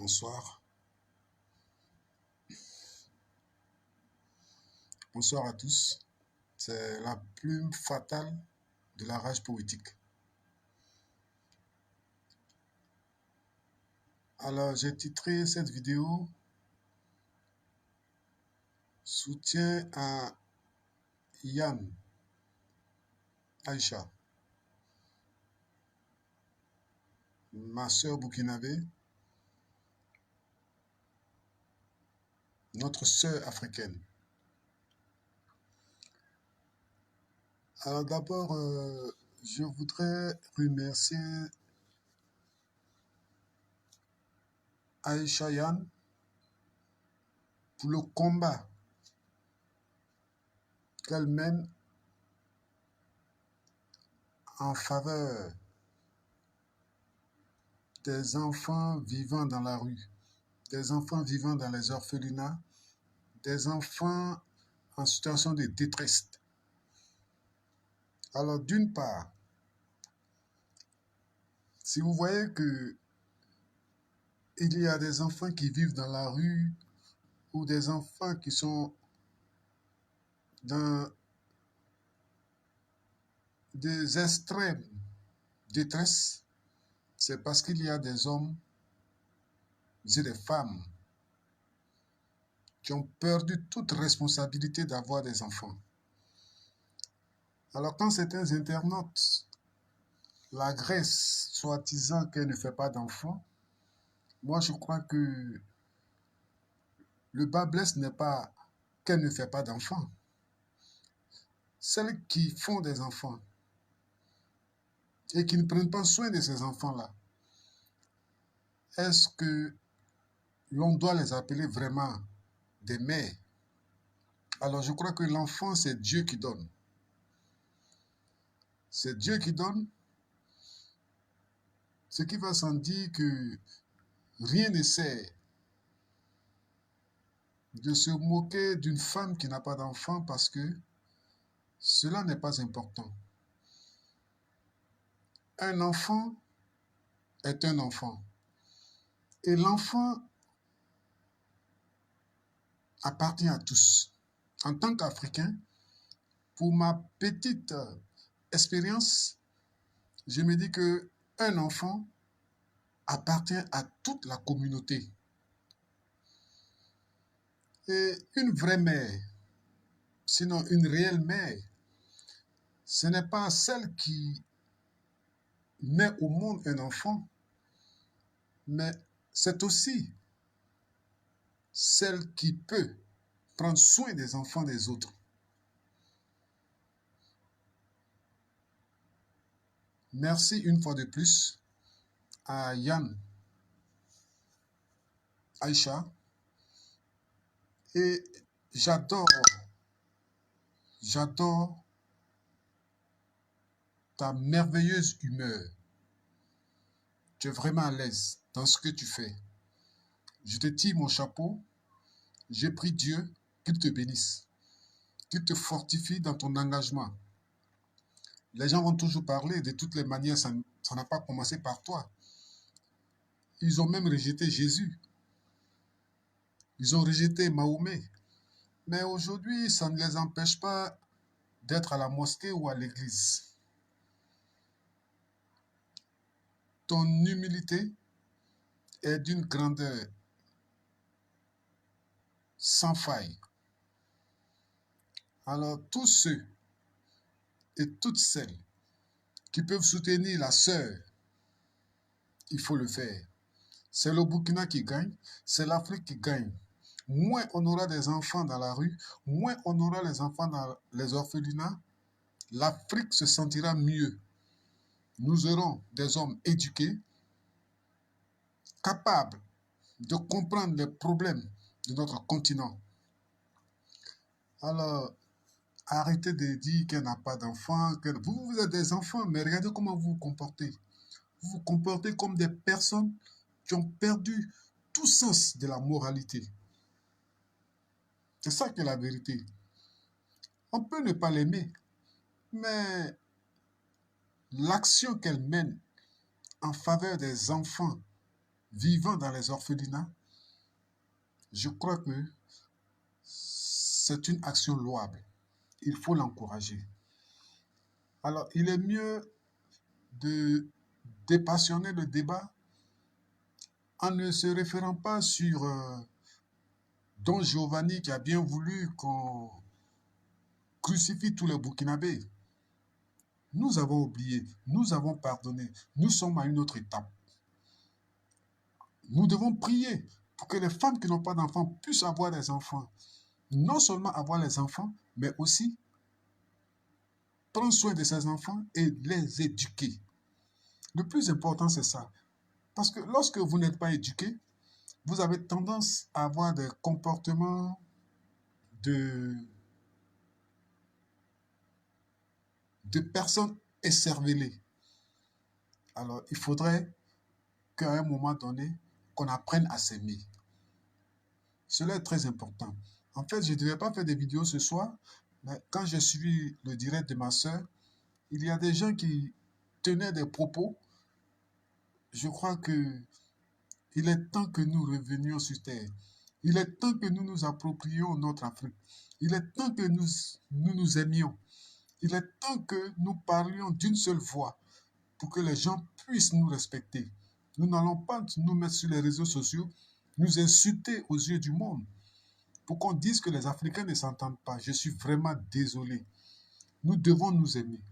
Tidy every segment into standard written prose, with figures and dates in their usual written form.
Bonsoir. Bonsoir à tous. C'est la plume fatale de la rage poétique. Alors, j'ai titré cette vidéo Soutien à Yann Aïcha, ma sœur burkinabé, notre sœur africaine. Alors d'abord, je voudrais remercier Aïcha Yann pour le combat qu'elle mène en faveur des enfants vivant dans la rue, des enfants vivant dans les orphelinats, des enfants en situation de détresse. Alors d'une part, si vous voyez que il y a des enfants qui vivent dans la rue ou des enfants qui sont dans des extrêmes détresse, c'est parce qu'il y a des hommes et des femmes qui ont perdu toute responsabilité d'avoir des enfants. Alors quand certains internautes l'agressent, soi-disant qu'elle ne fait pas d'enfants, moi je crois que le bas blesse n'est pas qu'elle ne fait pas d'enfants. Celles qui font des enfants et qui ne prennent pas soin de ces enfants-là, est-ce que l'on doit les appeler vraiment des mères? Alors je crois que l'enfant, c'est Dieu qui donne. C'est Dieu qui donne, ce qui va sans dire que rien ne sert de se moquer d'une femme qui n'a pas d'enfant parce que cela n'est pas important. Un enfant est un enfant. Et l'enfant appartient à tous. En tant qu'Africain, pour ma petite expérience, je me dis que un enfant appartient à toute la communauté. Et une vraie mère, sinon une réelle mère, ce n'est pas celle qui met au monde un enfant, mais c'est aussi celle qui peut prendre soin des enfants des autres. Merci une fois de plus à Yann Aïcha. Et j'adore ta merveilleuse humeur. Tu es vraiment à l'aise dans ce que tu fais. Je te tire mon chapeau. J'ai pris Dieu qu'il te bénisse, qu'il te fortifie dans ton engagement. Les gens vont toujours parler, de toutes les manières, ça n'a pas commencé par toi. Ils ont même rejeté Jésus. Ils ont rejeté Mahomet. Mais aujourd'hui, ça ne les empêche pas d'être à la mosquée ou à l'église. Ton humilité est d'une grandeur sans faille. Alors, tous ceux et toutes celles qui peuvent soutenir la sœur, il faut le faire. C'est le Burkina qui gagne, c'est l'Afrique qui gagne. Moins on aura des enfants dans la rue, moins on aura les enfants dans les orphelinats, l'Afrique se sentira mieux. Nous aurons des hommes éduqués, capables de comprendre les problèmes de notre continent. Alors, arrêtez de dire qu'elle n'a pas d'enfants. Vous êtes des enfants, mais regardez comment vous vous comportez. Vous vous comportez comme des personnes qui ont perdu tout sens de la moralité. C'est ça qui est la vérité. On peut ne pas l'aimer, mais l'action qu'elle mène en faveur des enfants vivant dans les orphelinats, je crois que c'est une action louable. Il faut l'encourager. Alors, il est mieux de dépassionner le débat en ne se référant pas sur Don Giovanni qui a bien voulu qu'on crucifie tous les Burkinabés. Nous avons oublié, nous avons pardonné, nous sommes à une autre étape. Nous devons prier pour que les femmes qui n'ont pas d'enfants puissent avoir des enfants. Non seulement avoir les enfants, mais aussi prendre soin de ces enfants et les éduquer. Le plus important, c'est ça. Parce que lorsque vous n'êtes pas éduqué, vous avez tendance à avoir des comportements de personnes écervelées. Alors, il faudrait qu'à un moment donné, qu'on apprenne à s'aimer. Cela est très important. En fait, je ne devais pas faire des vidéos ce soir, mais quand je suis le direct de ma soeur, il y a des gens qui tenaient des propos. Je crois que il est temps que nous revenions sur terre. Il est temps que nous nous approprions notre Afrique. Il est temps que nous aimions. Il est temps que nous parlions d'une seule voix pour que les gens puissent nous respecter. Nous n'allons pas nous mettre sur les réseaux sociaux, nous insulter aux yeux du monde pour qu'on dise que les Africains ne s'entendent pas. Je suis vraiment désolé. Nous devons nous aimer.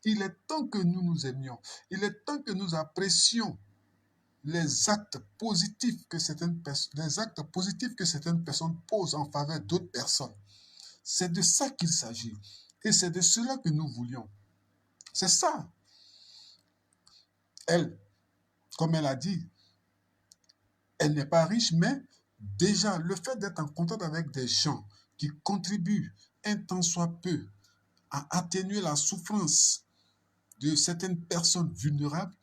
Il est temps que nous nous aimions. Il est temps que nous apprécions les actes positifs que certaines personnes posent en faveur d'autres personnes. C'est de ça qu'il s'agit. Et c'est de cela que nous voulions. C'est ça. Elle, comme elle a dit, elle n'est pas riche, mais déjà, le fait d'être en contact avec des gens qui contribuent un tant soit peu à atténuer la souffrance de certaines personnes vulnérables,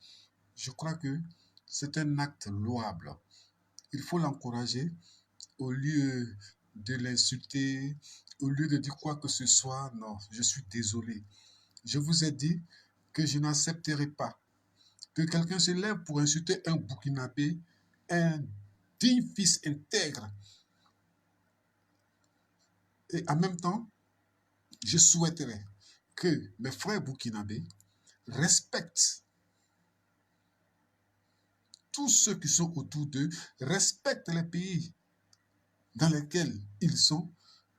je crois que c'est un acte louable. Il faut l'encourager au lieu de l'insulter, au lieu de dire quoi que ce soit. Non, je suis désolé. Je vous ai dit que je n'accepterai pas que quelqu'un se lève pour insulter un Burkinabé, un digne fils intègre. Et en même temps, je souhaiterais que mes frères burkinabés respectent tous ceux qui sont autour d'eux, respectent les pays dans lesquels ils sont.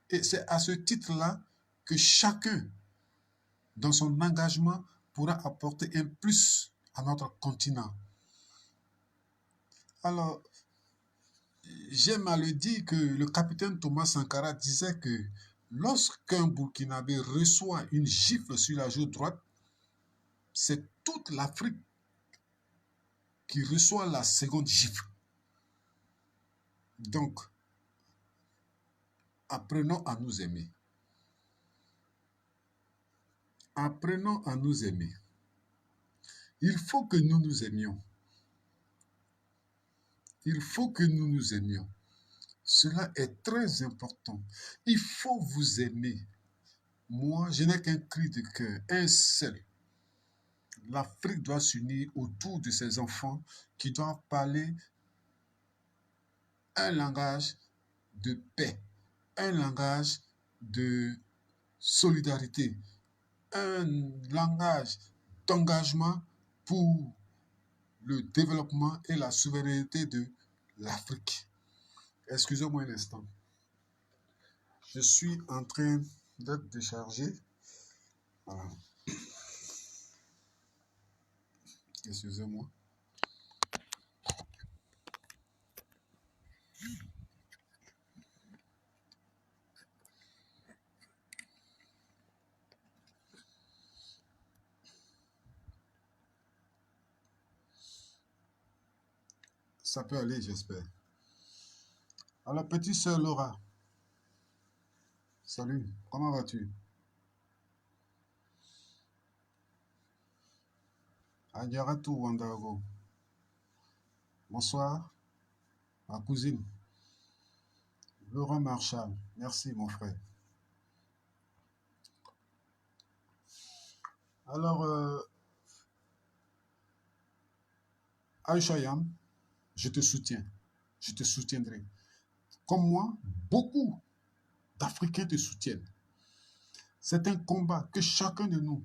Et c'est à ce titre-là que chacun, dans son engagement, pourra apporter un plus à notre continent. Alors, j'aime à le dire que le capitaine Thomas Sankara disait que lorsqu'un Burkinabé reçoit une gifle sur la joue droite, c'est toute l'Afrique qui reçoit la seconde gifle. Donc, apprenons à nous aimer. Apprenons à nous aimer. Il faut que nous nous aimions. Il faut que nous nous aimions. Cela est très important. Il faut vous aimer. Moi, je n'ai qu'un cri de cœur, un seul. L'Afrique doit s'unir autour de ses enfants qui doivent parler un langage de paix, un langage de solidarité, un langage d'engagement pour le développement et la souveraineté de l'Afrique. Excusez-moi un instant. Je suis en train d'être déchargé. Voilà. Excusez-moi. Ça peut aller, j'espère. Alors, petite sœur Laura, salut, comment vas-tu? Adjaratu Wandago, bonsoir, ma cousine. Laurent Marshall, merci mon frère. Alors, Aïcha Yam, je te soutiens. Je te soutiendrai. Comme moi, beaucoup d'Africains te soutiennent. C'est un combat que chacun de nous,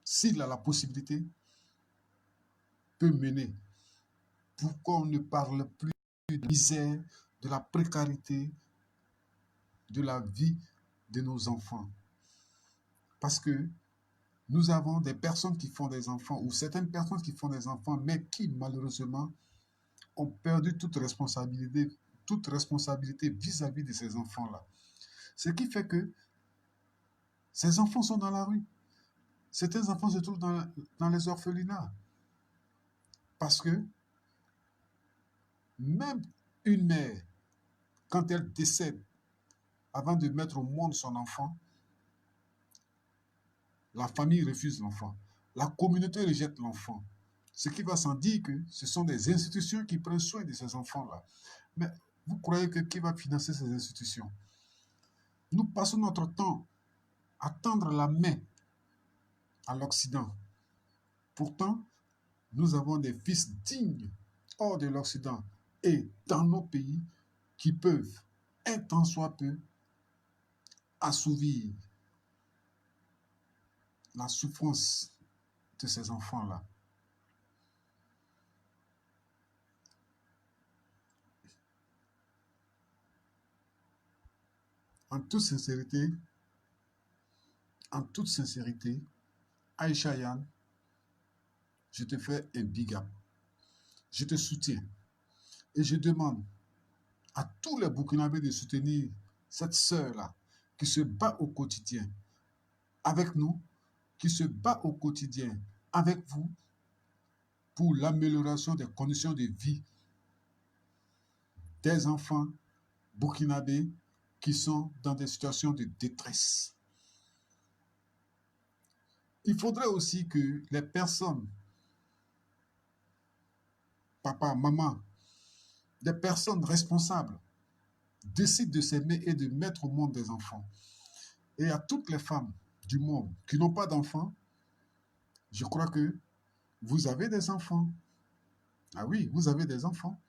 s'il a la possibilité, peut mener. Pourquoi on ne parle plus de la misère, de la précarité, de la vie de nos enfants? Parce que nous avons des personnes qui font des enfants, ou certaines personnes qui font des enfants, mais qui malheureusement ont perdu toute responsabilité vis-à-vis de ces enfants-là. Ce qui fait que ces enfants sont dans la rue. Certains enfants se trouvent dans les orphelinats. Parce que même une mère, quand elle décède, avant de mettre au monde son enfant, la famille refuse l'enfant. La communauté rejette l'enfant. Ce qui va sans dire que ce sont des institutions qui prennent soin de ces enfants-là. Mais vous croyez que qui va financer ces institutions? Nous passons notre temps à tendre la main à l'Occident. Pourtant, nous avons des fils dignes hors de l'Occident et dans nos pays qui peuvent, un tant soit peu, assouvir la souffrance de ces enfants-là. En toute sincérité, Aïcha Yann, je te fais un big up. Je te soutiens. Et je demande à tous les Burkinabés de soutenir cette sœur-là qui se bat au quotidien avec nous, qui se bat au quotidien avec vous pour l'amélioration des conditions de vie des enfants burkinabés qui sont dans des situations de détresse. Il faudrait aussi que les personnes, papa, maman, des personnes responsables décident de s'aimer et de mettre au monde des enfants. Et à toutes les femmes du monde qui n'ont pas d'enfants, je crois que vous avez des enfants. Ah oui, vous avez des enfants.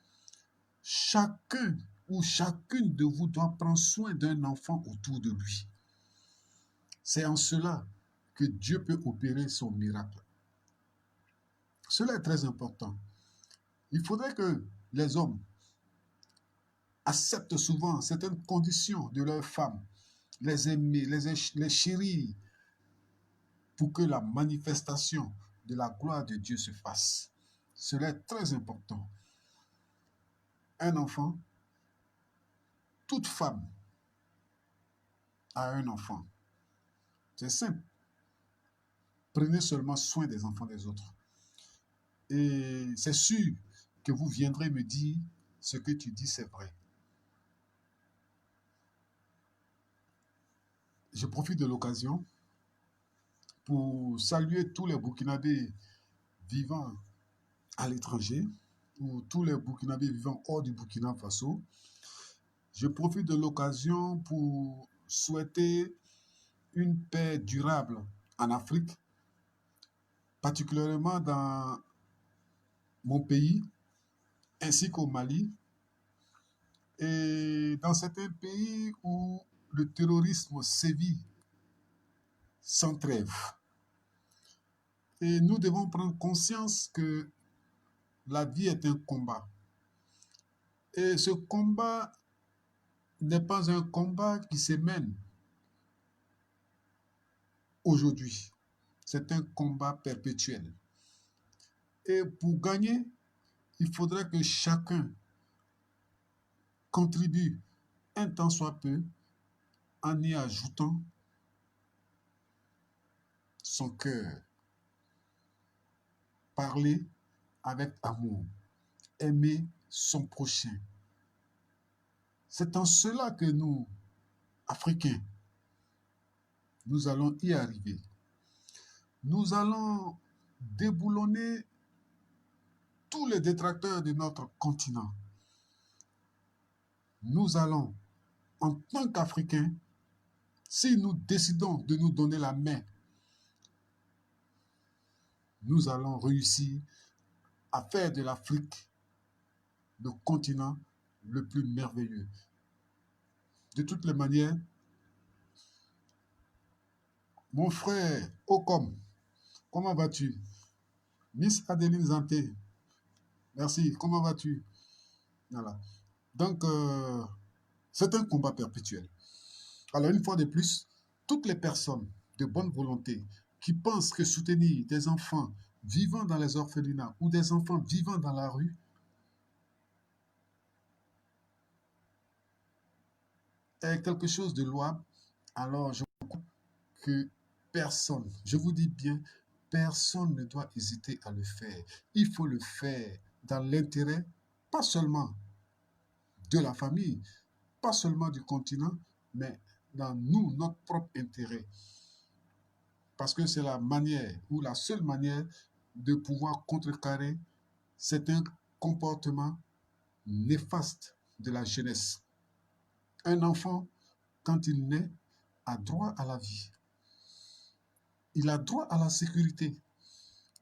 Chacun ou chacune de vous doit prendre soin d'un enfant autour de lui. C'est en cela que Dieu peut opérer son miracle. Cela est très important. Il faudrait que les hommes acceptent souvent certaines conditions de leurs femmes, les aimer, les chérir, pour que la manifestation de la gloire de Dieu se fasse. Cela est très important. Un enfant, toute femme a un enfant. C'est simple. Prenez seulement soin des enfants des autres. Et c'est sûr que vous viendrez me dire ce que tu dis, c'est vrai. Je profite de l'occasion pour saluer tous les Burkinabés vivant à l'étranger ou tous les Burkinabés vivant hors du Burkina Faso. Je profite de l'occasion pour souhaiter une paix durable en Afrique, particulièrement dans mon pays, ainsi qu'au Mali, et dans certains pays où le terrorisme sévit sans trêve. Et nous devons prendre conscience que la vie est un combat. Et ce combat n'est pas un combat qui se mène aujourd'hui. C'est un combat perpétuel. Et pour gagner, il faudrait que chacun contribue un tant soit peu en y ajoutant son cœur. Parler avec amour. Aimer son prochain. C'est en cela que nous, Africains, nous allons y arriver. Nous allons déboulonner tous les détracteurs de notre continent. Nous allons, en tant qu'Africains, si nous décidons de nous donner la main, nous allons réussir à faire de l'Afrique le continent le plus merveilleux. De toutes les manières, mon frère Ocom, comment vas-tu? Miss Adeline Zanté, merci, comment vas-tu? Voilà. Donc, c'est un combat perpétuel. Alors, une fois de plus, toutes les personnes de bonne volonté qui pensent que soutenir des enfants vivant dans les orphelinats ou des enfants vivant dans la rue est quelque chose de louable, alors je crois que personne, je vous dis bien, personne ne doit hésiter à le faire. Il faut le faire dans l'intérêt, pas seulement de la famille, pas seulement du continent, mais dans nous, notre propre intérêt. Parce que c'est la manière ou la seule manière de pouvoir contrecarrer certains comportements néfastes de la jeunesse. Un enfant, quand il naît, a droit à la vie. Il a droit à la sécurité.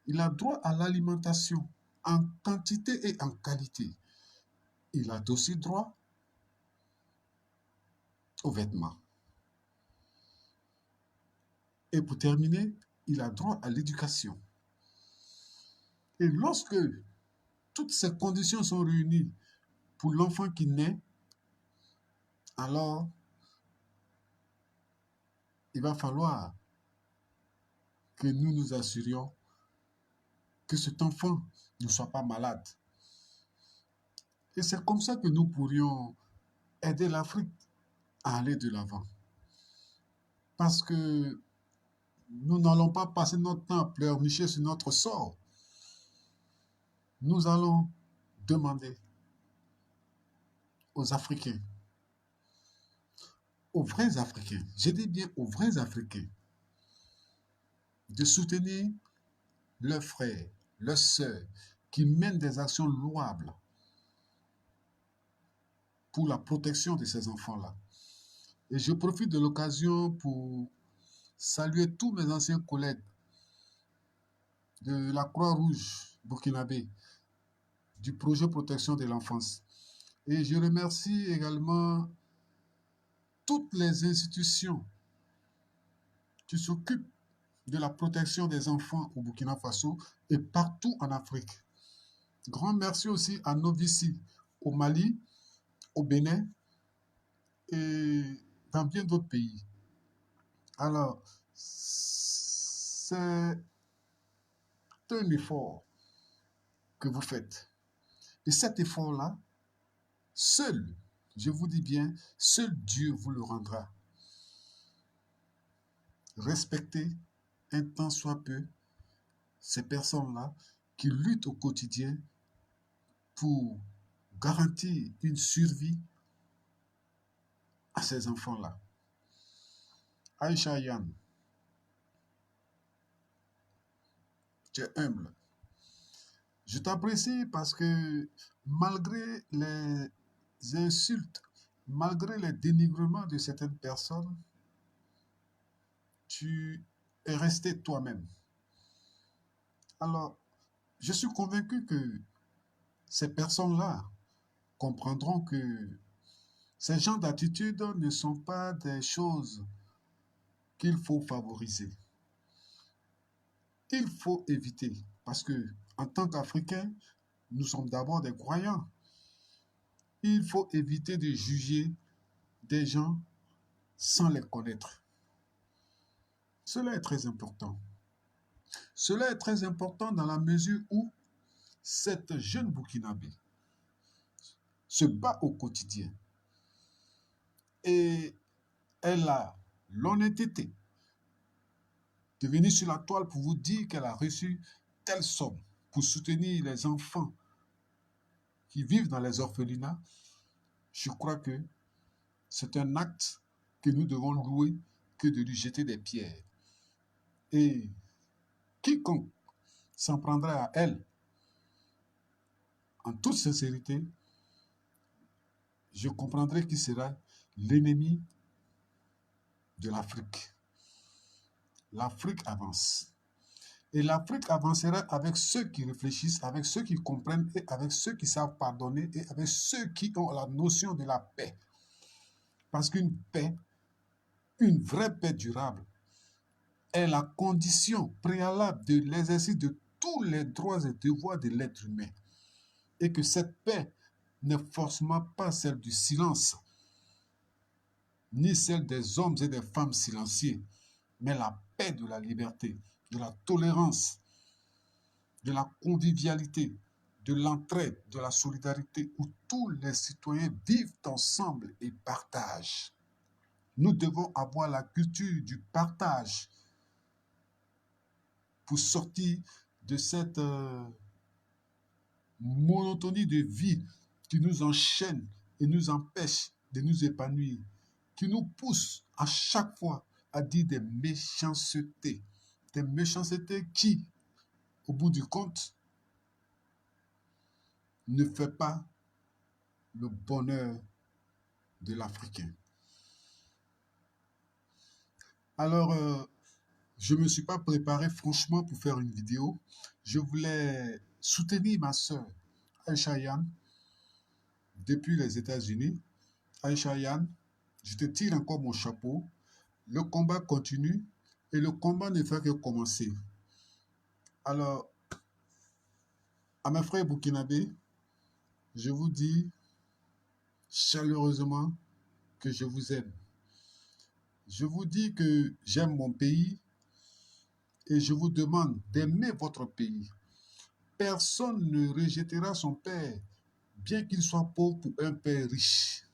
Il a droit à l'alimentation en quantité et en qualité. Il a aussi droit aux vêtements. Et pour terminer, il a droit à l'éducation. Et lorsque toutes ces conditions sont réunies pour l'enfant qui naît, alors il va falloir que nous nous assurions que cet enfant ne soit pas malade. Et c'est comme ça que nous pourrions aider l'Afrique à aller de l'avant. Parce que nous n'allons pas passer notre temps à pleurnicher sur notre sort. Nous allons demander aux Africains, aux vrais Africains, je dis bien aux vrais Africains, de soutenir leurs frères, leurs sœurs, qui mènent des actions louables pour la protection de ces enfants-là. Et je profite de l'occasion pour saluer tous mes anciens collègues de la Croix-Rouge burkinabé, du projet Protection de l'enfance. Et je remercie également toutes les institutions qui s'occupent de la protection des enfants au Burkina Faso et partout en Afrique. Grand merci aussi à Novici au Mali, au Bénin et dans bien d'autres pays. Alors, c'est un effort que vous faites. Et cet effort-là, seul, je vous dis bien, seul Dieu vous le rendra. Respectez un tant soit peu ces personnes-là qui luttent au quotidien pour garantir une survie à ces enfants-là. Aïcha Yann, tu es humble. Je t'apprécie parce que malgré les insultes, malgré les dénigrements de certaines personnes, tu es resté toi-même. Alors, je suis convaincu que ces personnes-là comprendront que ces genres d'attitudes ne sont pas des choses qu'il faut favoriser. Il faut éviter, parce que en tant qu'Africains, nous sommes d'abord des croyants. Il faut éviter de juger des gens sans les connaître. Cela est très important. Cela est très important dans la mesure où cette jeune Burkinabé se bat au quotidien et elle a l'honnêteté de venir sur la toile pour vous dire qu'elle a reçu telle somme pour soutenir les enfants qui vivent dans les orphelinats. Je crois que c'est un acte que nous devons louer que de lui jeter des pierres. Et quiconque s'en prendrait à elle, en toute sincérité, je comprendrai qu'il sera l'ennemi de l'Afrique. L'Afrique avance. Et l'Afrique avancera avec ceux qui réfléchissent, avec ceux qui comprennent et avec ceux qui savent pardonner et avec ceux qui ont la notion de la paix. Parce qu'une paix, une vraie paix durable, est la condition préalable de l'exercice de tous les droits et devoirs de l'être humain. Et que cette paix n'est forcément pas celle du silence, ni celle des hommes et des femmes silencieux, mais la paix de la liberté, de la tolérance, de la convivialité, de l'entraide, de la solidarité, où tous les citoyens vivent ensemble et partagent. Nous devons avoir la culture du partage pour sortir de cette monotonie de vie qui nous enchaîne et nous empêche de nous épanouir, qui nous pousse à chaque fois à dire des méchancetés qui, au bout du compte, ne fait pas le bonheur de l'Africain. Alors, je ne me suis pas préparé franchement pour faire une vidéo. Je voulais soutenir ma soeur, Aïcha Yann, depuis les États-Unis. Aïcha Yann, je te tire encore mon chapeau. Le combat continue et le combat ne fait que commencer. Alors, à mes frères burkinabés, je vous dis chaleureusement que je vous aime. Je vous dis que j'aime mon pays et je vous demande d'aimer votre pays. Personne ne rejettera son père, bien qu'il soit pauvre, pour un père riche.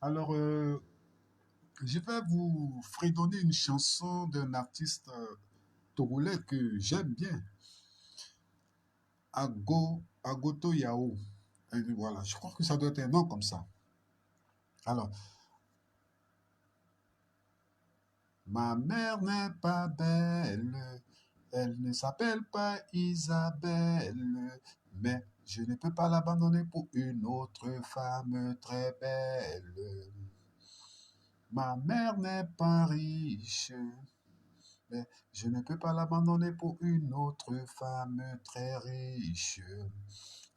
Alors, je vais vous fredonner une chanson d'un artiste togolais que j'aime bien, Agoto Yao. Et voilà, je crois que ça doit être un nom comme ça. Alors, ma mère n'est pas belle, elle ne s'appelle pas Isabelle, mais je ne peux pas l'abandonner pour une autre femme très belle. Ma mère n'est pas riche, mais je ne peux pas l'abandonner pour une autre femme très riche.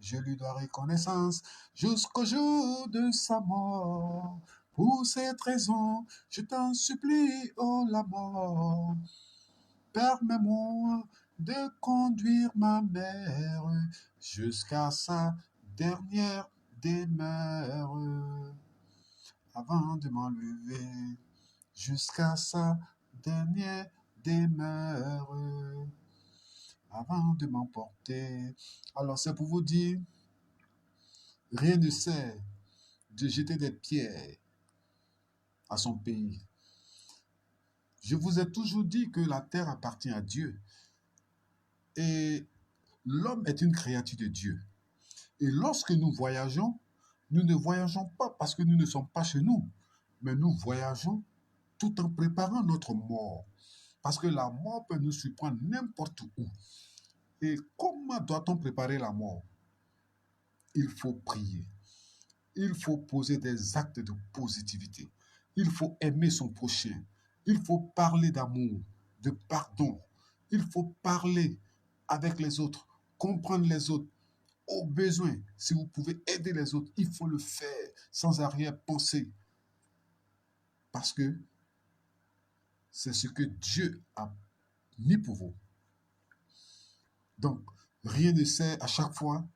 Je lui dois reconnaissance jusqu'au jour de sa mort. Pour cette raison, je t'en supplie, oh la mort, permets-moi de conduire ma mère jusqu'à sa dernière demeure. Avant de m'enlever jusqu'à sa dernière demeure, avant de m'emporter. Alors c'est pour vous dire, rien ne sert de jeter des pierres à son pays. Je vous ai toujours dit que la terre appartient à Dieu et l'homme est une créature de Dieu. Et lorsque nous voyageons, nous ne voyageons pas parce que nous ne sommes pas chez nous, mais nous voyageons tout en préparant notre mort. Parce que la mort peut nous surprendre n'importe où. Et comment doit-on préparer la mort? Il faut prier. Il faut poser des actes de positivité. Il faut aimer son prochain. Il faut parler d'amour, de pardon. Il faut parler avec les autres, comprendre les autres. Au besoin, si vous pouvez aider les autres, il faut le faire sans arrière-pensée. Parce que c'est ce que Dieu a mis pour vous. Donc, rien ne sert à chaque fois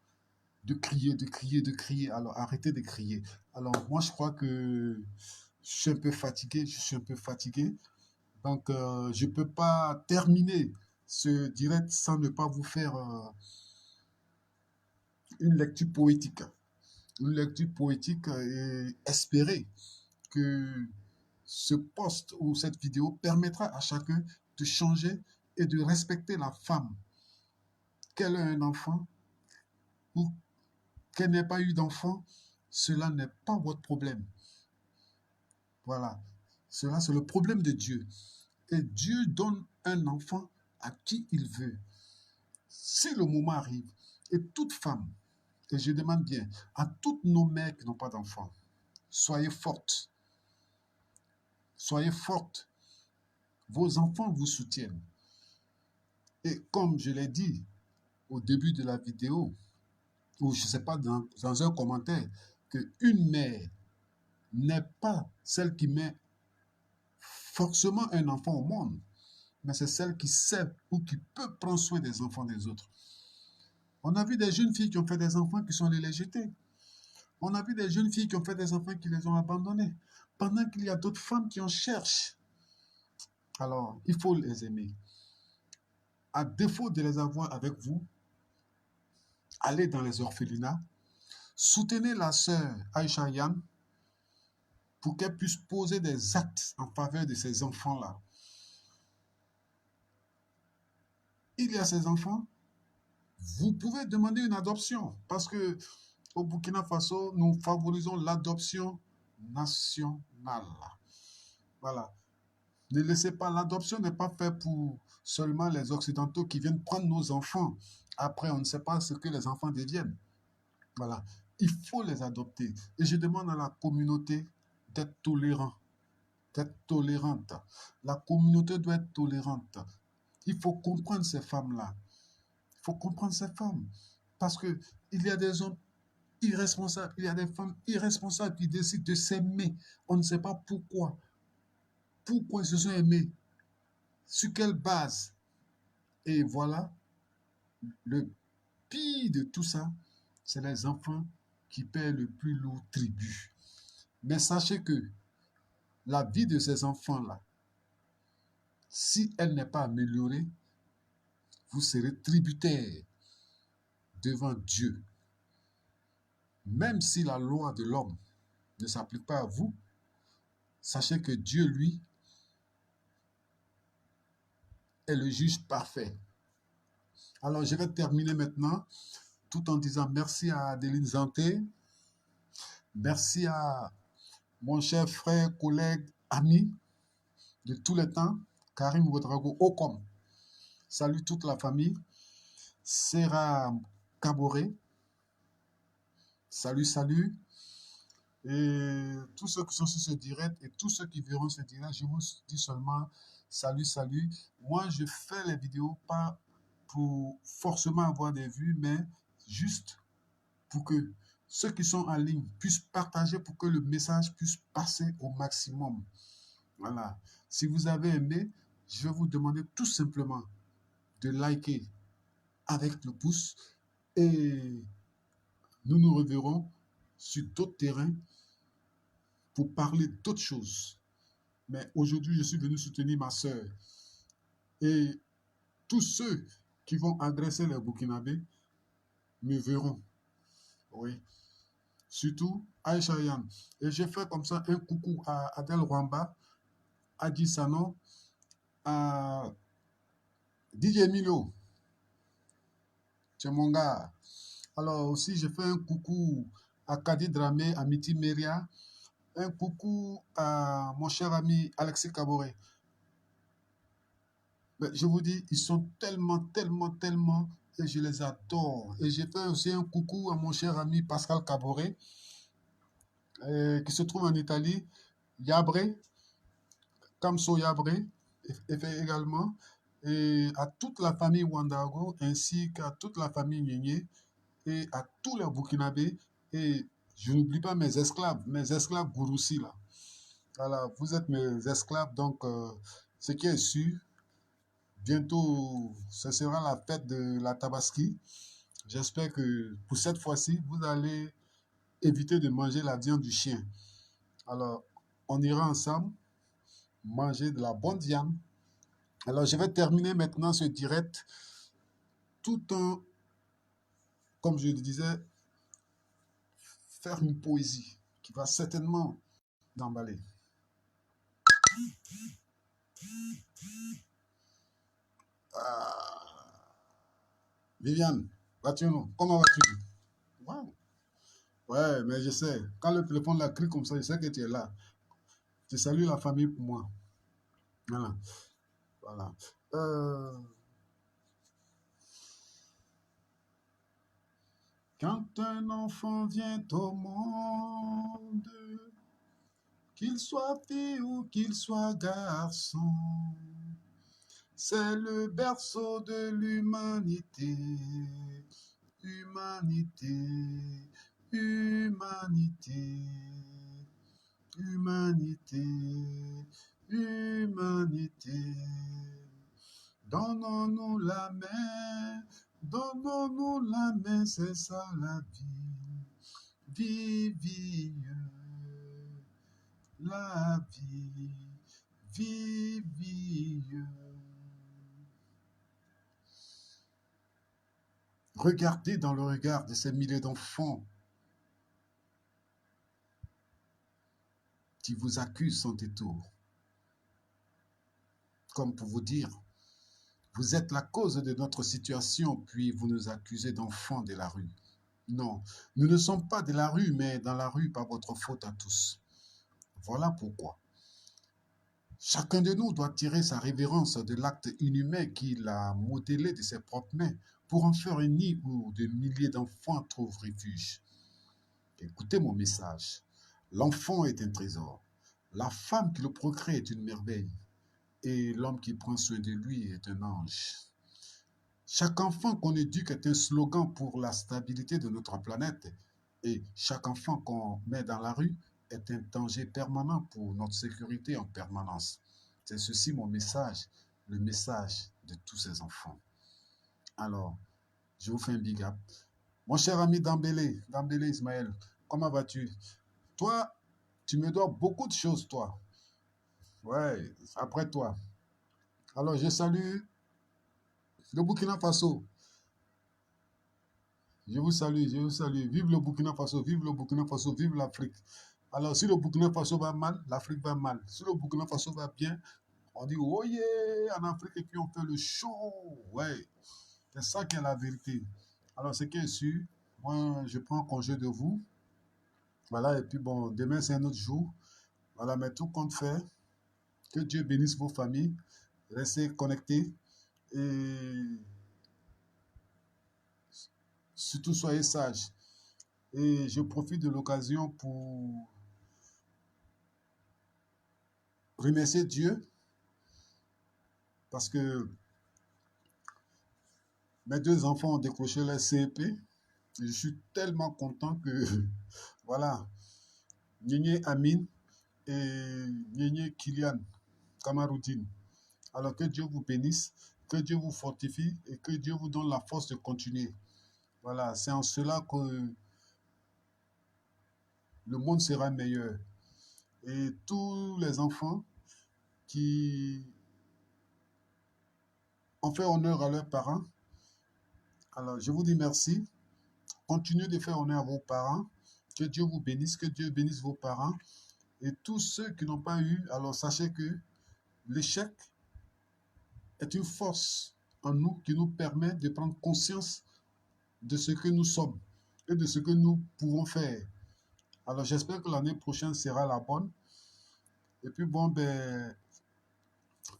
de crier, de crier, de crier. Alors, arrêtez de crier. Alors, moi, je crois que je suis un peu fatigué. Donc, je ne peux pas terminer ce direct sans ne pas vous faire une lecture poétique. Une lecture poétique et espérer que ce post ou cette vidéo permettra à chacun de changer et de respecter la femme. Qu'elle ait un enfant ou qu'elle n'ait pas eu d'enfant, cela n'est pas votre problème. Voilà. Cela, c'est le problème de Dieu. Et Dieu donne un enfant à qui il veut. Si le moment arrive, et toute femme, et je demande bien à toutes nos mères qui n'ont pas d'enfants, soyez fortes. Soyez fortes. Vos enfants vous soutiennent. Et comme je l'ai dit au début de la vidéo, ou je ne sais pas, dans un commentaire, qu'une mère n'est pas celle qui met forcément un enfant au monde, mais c'est celle qui sait ou qui peut prendre soin des enfants des autres. On a vu des jeunes filles qui ont fait des enfants qui sont allées les jeter. On a vu des jeunes filles qui ont fait des enfants qui les ont abandonnés. Pendant qu'il y a d'autres femmes qui en cherchent. Alors, il faut les aimer. À défaut de les avoir avec vous, allez dans les orphelinats, soutenez la sœur Aïcha Yann pour qu'elle puisse poser des actes en faveur de ces enfants-là. Il y a ces enfants, vous pouvez demander une adoption parce que au Burkina Faso, nous favorisons l'adoption nationale. Voilà. Ne laissez pas, l'adoption n'est pas faite pour seulement les Occidentaux qui viennent prendre nos enfants. Après, on ne sait pas ce que les enfants deviennent. Voilà. Il faut les adopter. Et je demande à la communauté d'être tolérant, d'être tolérante. La communauté doit être tolérante. Il faut comprendre ces femmes-là. Il faut comprendre ces femmes. Parce qu'il y a des hommes irresponsables, il y a des femmes irresponsables qui décident de s'aimer. On ne sait pas pourquoi. Pourquoi ils se sont aimés? Sur quelle base? Et voilà, le pire de tout ça, c'est les enfants qui paient le plus lourd tribut. Mais sachez que la vie de ces enfants-là, si elle n'est pas améliorée, vous serez tributaire devant Dieu. Même si la loi de l'homme ne s'applique pas à vous, sachez que Dieu, lui, est le juge parfait. Alors, je vais terminer maintenant tout en disant merci à Adeline Zanté, merci à mon cher frère, collègue, ami de tous les temps, Karim Ouedraogo Okom. Salut toute la famille. Serra Kaboré. Salut, salut. Et tous ceux qui sont sur ce direct et tous ceux qui verront ce direct, je vous dis seulement salut, salut. Moi, je fais les vidéos pas pour forcément avoir des vues, mais juste pour que ceux qui sont en ligne puissent partager pour que le message puisse passer au maximum. Voilà. Si vous avez aimé, je vais vous demander tout simplement de liker avec le pouce et nous nous reverrons sur d'autres terrains pour parler d'autres choses. Mais aujourd'hui, je suis venu soutenir ma sœur. Et tous ceux qui vont agresser les Burkinabés me verront. Oui. Surtout Aïcha Yann. Et j'ai fait comme ça un coucou à Adel Rwamba, à Adi Sano, à DJ Milo. C'est mon gars. Alors aussi, j'ai fait un coucou à Kadi Dramé, à Miti Meria. Un coucou à mon cher ami Alexis Kaboré. Je vous dis, ils sont tellement, tellement, tellement, et je les adore. Et j'ai fait aussi un coucou à mon cher ami Pascal Caboret, qui se trouve en Italie, Yabré, Kamso Yabré, et fait également, et à toute la famille Wandago, ainsi qu'à toute la famille Nyenye, et à tous les Burkinabés, et je n'oublie pas mes esclaves Gouroussi, là. Voilà, vous êtes mes esclaves, donc ce qui est sûr, bientôt, ce sera la fête de la Tabaski. J'espère que pour cette fois-ci, vous allez éviter de manger la viande du chien. Alors, on ira ensemble manger de la bonne viande. Alors, je vais terminer maintenant ce direct tout en, comme je le disais, faire une poésie qui va certainement t'emballer. Ah. Viviane, vas-tu non? Comment vas-tu? Wow. Ouais, mais je sais, quand le téléphone la crie comme ça, je sais que tu es là. Je salue la famille pour moi. Voilà. Voilà. Quand un enfant vient au monde, qu'il soit fille ou qu'il soit garçon, C'est le berceau de l'humanité. Humanité, humanité, humanité, humanité. Donnons-nous la main, donnons-nous la main, c'est ça la vie. Vive la vie, vive. Regardez dans le regard de ces milliers d'enfants qui vous accusent sans détour, comme pour vous dire, vous êtes la cause de notre situation, puis vous nous accusez d'enfants de la rue. Non, nous ne sommes pas de la rue, mais dans la rue par votre faute à tous. Voilà pourquoi. Chacun de nous doit tirer sa révérence de l'acte inhumain qu'il a modélé de ses propres mains pour en faire un nid où de milliers d'enfants trouvent refuge. Écoutez mon message. L'enfant est un trésor. La femme qui le procrée est une merveille. Et l'homme qui prend soin de lui est un ange. Chaque enfant qu'on éduque est un slogan pour la stabilité de notre planète. Et chaque enfant qu'on met dans la rue est un danger permanent pour notre sécurité en permanence. C'est ceci mon message, le message de tous ces enfants. Alors, je vous fais un big up. Mon cher ami Dambélé Ismaël, comment vas-tu? Toi, tu me dois beaucoup de choses, toi. Ouais, après toi. Alors, je salue le Burkina Faso. Je vous salue, je vous salue. Vive le Burkina Faso, vive le Burkina Faso, vive l'Afrique. Alors, si le Burkina Faso va mal, l'Afrique va mal. Si le Burkina Faso va bien, on dit oh yeah en Afrique et puis on fait le show. Ouais, c'est ça qui est la vérité. Alors, ce qui est sûr, moi, je prends congé de vous. Voilà, et puis bon, demain, c'est un autre jour. Voilà, mais tout compte fait, que Dieu bénisse vos familles. Restez connectés et surtout soyez sages. Et je profite de l'occasion pour remercier Dieu parce que mes deux enfants ont décroché leur CEP. Et je suis tellement content que, voilà, Nyenye Amin et Nyenye Kylian Kamaroudine. Alors que Dieu vous bénisse, que Dieu vous fortifie et que Dieu vous donne la force de continuer. Voilà, c'est en cela que le monde sera meilleur. Et tous les enfants qui ont fait honneur à leurs parents, alors je vous dis merci. Continuez de faire honneur à vos parents. Que Dieu vous bénisse, que Dieu bénisse vos parents. Et tous ceux qui n'ont pas eu, alors sachez que l'échec est une force en nous qui nous permet de prendre conscience de ce que nous sommes et de ce que nous pouvons faire. Alors j'espère que l'année prochaine sera la bonne. Et puis bon, ben,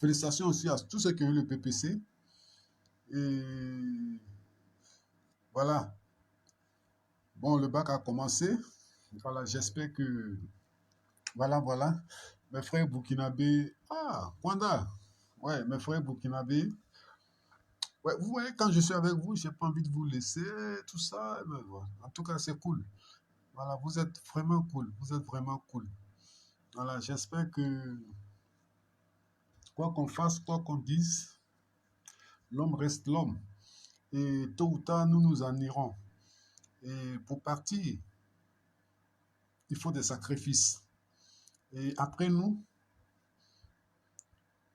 félicitations aussi à tous ceux qui ont eu le PPC. Et voilà, bon, le bac a commencé. Voilà, j'espère que, voilà, mes frères burkinabés, ah, Kwanda, ouais, mes frères burkinabés, ouais, vous voyez, quand je suis avec vous, j'ai pas envie de vous laisser, tout ça, mais voilà. En tout cas, c'est cool. Voilà, vous êtes vraiment cool, vous êtes vraiment cool. Voilà, j'espère que, quoi qu'on fasse, quoi qu'on dise, l'homme reste l'homme. Et tôt ou tard, nous nous en irons. Et pour partir, il faut des sacrifices. Et après nous,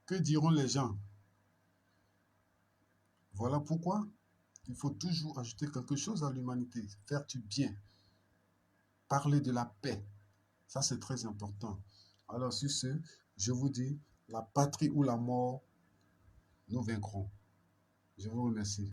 que diront les gens? Voilà pourquoi il faut toujours ajouter quelque chose à l'humanité, faire du bien, parler de la paix. Ça, c'est très important. Alors, sur ce, je vous dis, la patrie ou la mort, nous vaincrons. Je vous remercie.